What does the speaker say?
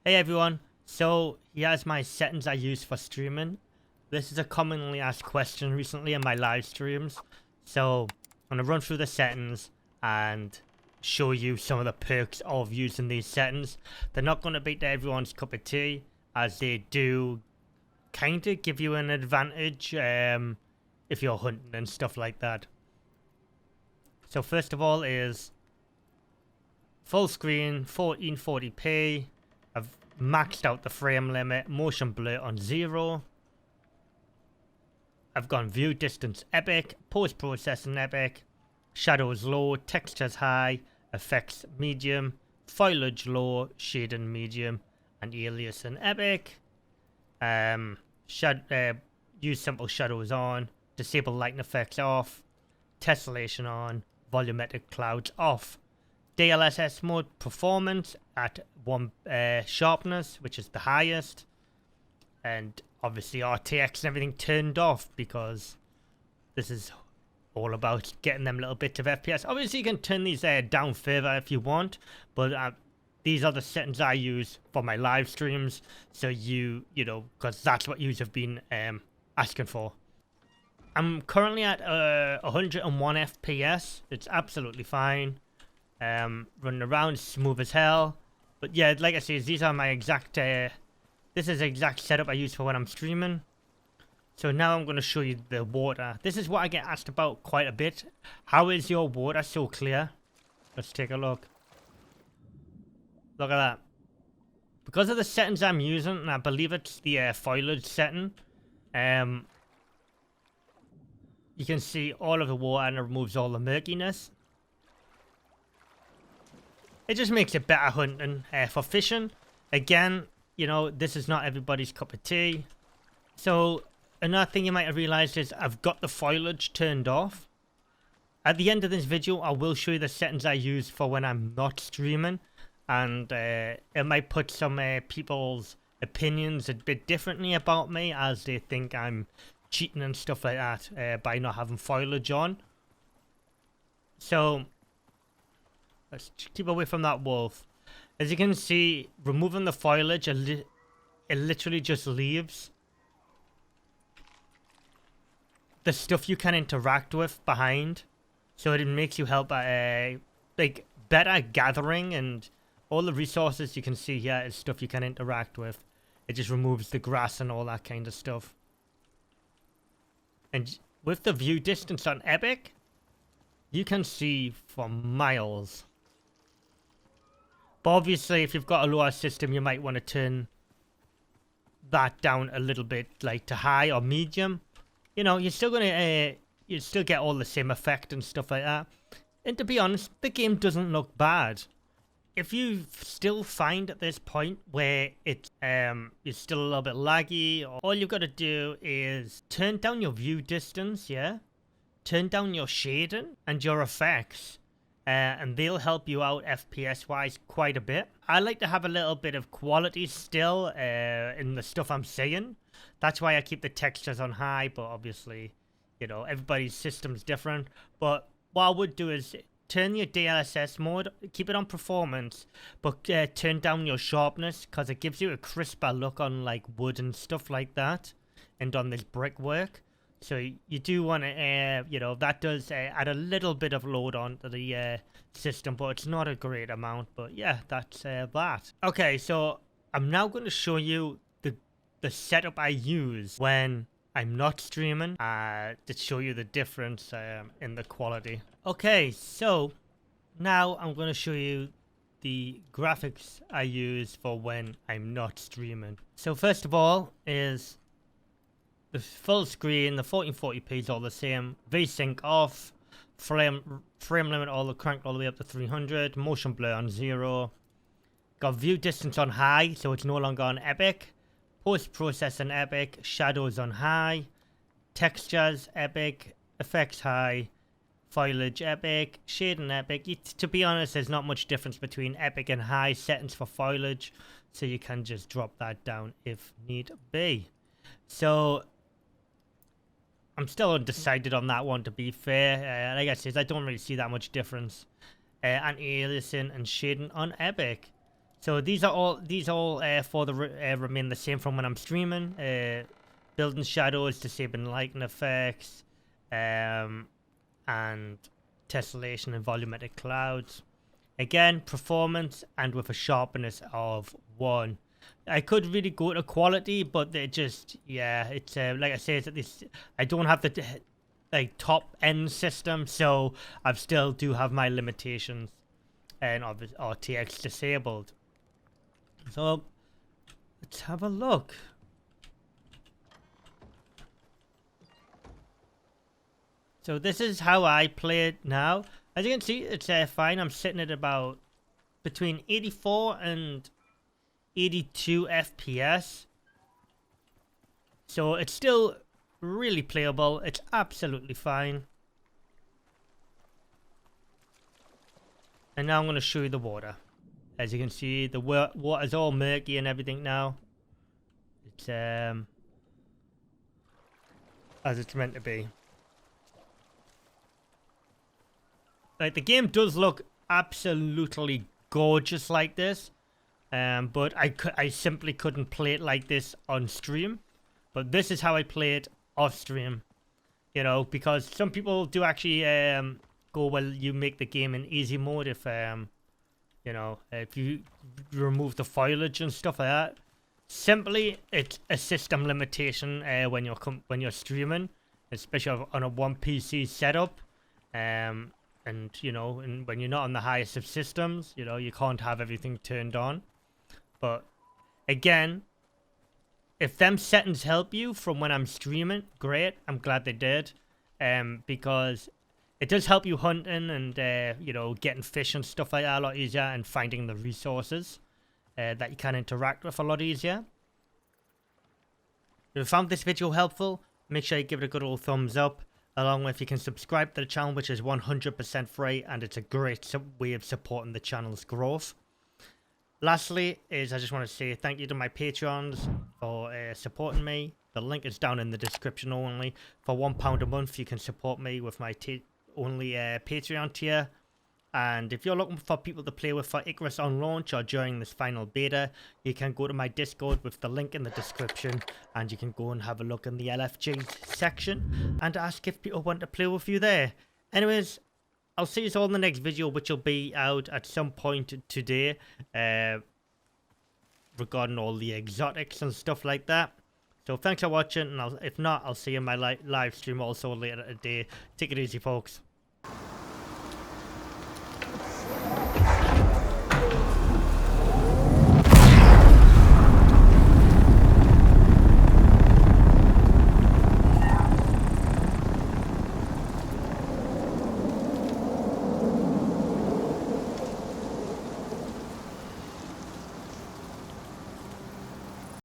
Hey everyone, so here's my settings I use for streaming. This is a commonly asked question recently in my live streams. So I'm going to run through the settings and show you some of the perks of using these settings. They're not going to be to everyone's cup of tea, as they do kind of give you an advantage if you're hunting and stuff like that. So first of all is full screen 1440p. I've maxed out the frame limit, motion blur on 0. I've gone view distance epic, post processing epic, shadows low, textures high, effects medium, foliage low, shading medium, and aliasing epic. Use simple shadows on, disable lighting effects off, tessellation on, volumetric clouds off. DLSS mode performance at 1 sharpness, which is the highest, and obviously RTX and everything turned off because this is all about getting them little bits of FPS. Obviously you can turn these down further if you want, but these are the settings I use for my live streams, so you know, because that's what you have been asking for. I'm currently at 101 FPS. It's absolutely fine. Running around smooth as hell. But yeah, like I said, these are my exact this is the exact setup I use for when I'm streaming. So now I'm going to show you the water. This is what I get asked about quite a bit. How is your water so clear? Let's take a look. Look at that. Because of the settings I'm using, and I believe it's the foliage setting, you can see all of the water and it removes all the murkiness. It just makes it better hunting for fishing. Again, you know, this is not everybody's cup of tea. So another thing you might have realized is I've got the foliage turned off. At the end of this video, I will show you the settings I use for when I'm not streaming. And it might put some people's opinions a bit differently about me, as they think I'm cheating and stuff like that by not having foliage on. So let's keep away from that wolf. As you can see, removing the foliage, it literally just leaves the stuff you can interact with behind. So it makes you help like better gathering, and all the resources you can see here is stuff you can interact with. It just removes the grass and all that kind of stuff. And with the view distance on Epic, you can see for miles. But obviously, if you've got a lower system, you might want to turn that down a little bit, like to high or medium. You know, you're still gonna, you still get all the same effect and stuff like that. And to be honest, the game doesn't look bad. If you still find at this point where it's still a little bit laggy, all you've got to do is turn down your view distance, yeah? Turn down your shading and your effects. And they'll help you out FPS wise quite a bit. I like to have a little bit of quality still in the stuff I'm saying. That's why I keep the textures on high, but obviously, you know, everybody's system's different. But what I would do is turn your DLSS mode, keep it on performance, but turn down your sharpness, because it gives you a crisper look on like wood and stuff like that, and on this brickwork. So you do want to, you know, that does add a little bit of load onto the system, but it's not a great amount. But yeah, that's that. Okay, so I'm now going to show you the setup I use when I'm not streaming to show you the difference in the quality. Okay, so now I'm going to show you the graphics I use for when I'm not streaming. So first of all is the full screen, the 1440p is all the same. VSync off, frame limit cranked all the way up to 300, motion blur on 0. Got view distance on high, so it's no longer on epic. Post processing epic, shadows on high, textures epic, effects high, foliage epic, shading epic. To be honest, there's not much difference between epic and high settings for foliage, so you can just drop that down if need be. So I'm still undecided on that one, to be fair. Like I said, I don't really see that much difference. Anti-aliasing and shading on epic. So these all for the remain the same from when I'm streaming. Building shadows, disabling lighting effects, and tessellation and volumetric clouds. Again, performance and with a sharpness of 1. I could really go to quality, but they just, yeah, it's like I say, I don't have the like top end system, so I still do have my limitations and obviously RTX disabled. So let's have a look. So this is how I play it now. As you can see, it's fine. I'm sitting at about between 84 and 82 FPS. So it's still really playable. It's absolutely fine. And now I'm going to show you the water. As you can see, the water's all murky and everything now. It's as it's meant to be. Like, the game does look absolutely gorgeous like this, but I simply couldn't play it like this on stream. But this is how I play it off stream, you know, because some people do actually go, well, you make the game in easy mode if you know, if you remove the foliage and stuff like that. Simply, it's a system limitation when you're streaming, especially on a one PC setup. And you know, and when you're not on the highest of systems, you know, you can't have everything turned on. But again, if them settings help you from when I'm streaming, great. I'm glad they did, because it does help you hunting and you know, getting fish and stuff like that a lot easier, and finding the resources that you can interact with a lot easier. If you found this video helpful, make sure you give it a good old thumbs up. Along with, you can subscribe to the channel, which is 100% free, and it's a great way of supporting the channel's growth. Lastly, I just want to say thank you to my Patreons for supporting me. The link is down in the description only. For £1 a month, you can support me with my only Patreon tier. And if you're looking for people to play with for Icarus on launch or during this final beta, you can go to my Discord with the link in the description, and you can go and have a look in the LFG section and ask if people want to play with you there. Anyways, I'll see you all in the next video, which will be out at some point today, regarding all the exotics and stuff like that. So thanks for watching, and if not, I'll see you in my live stream also later today. Take it easy, folks.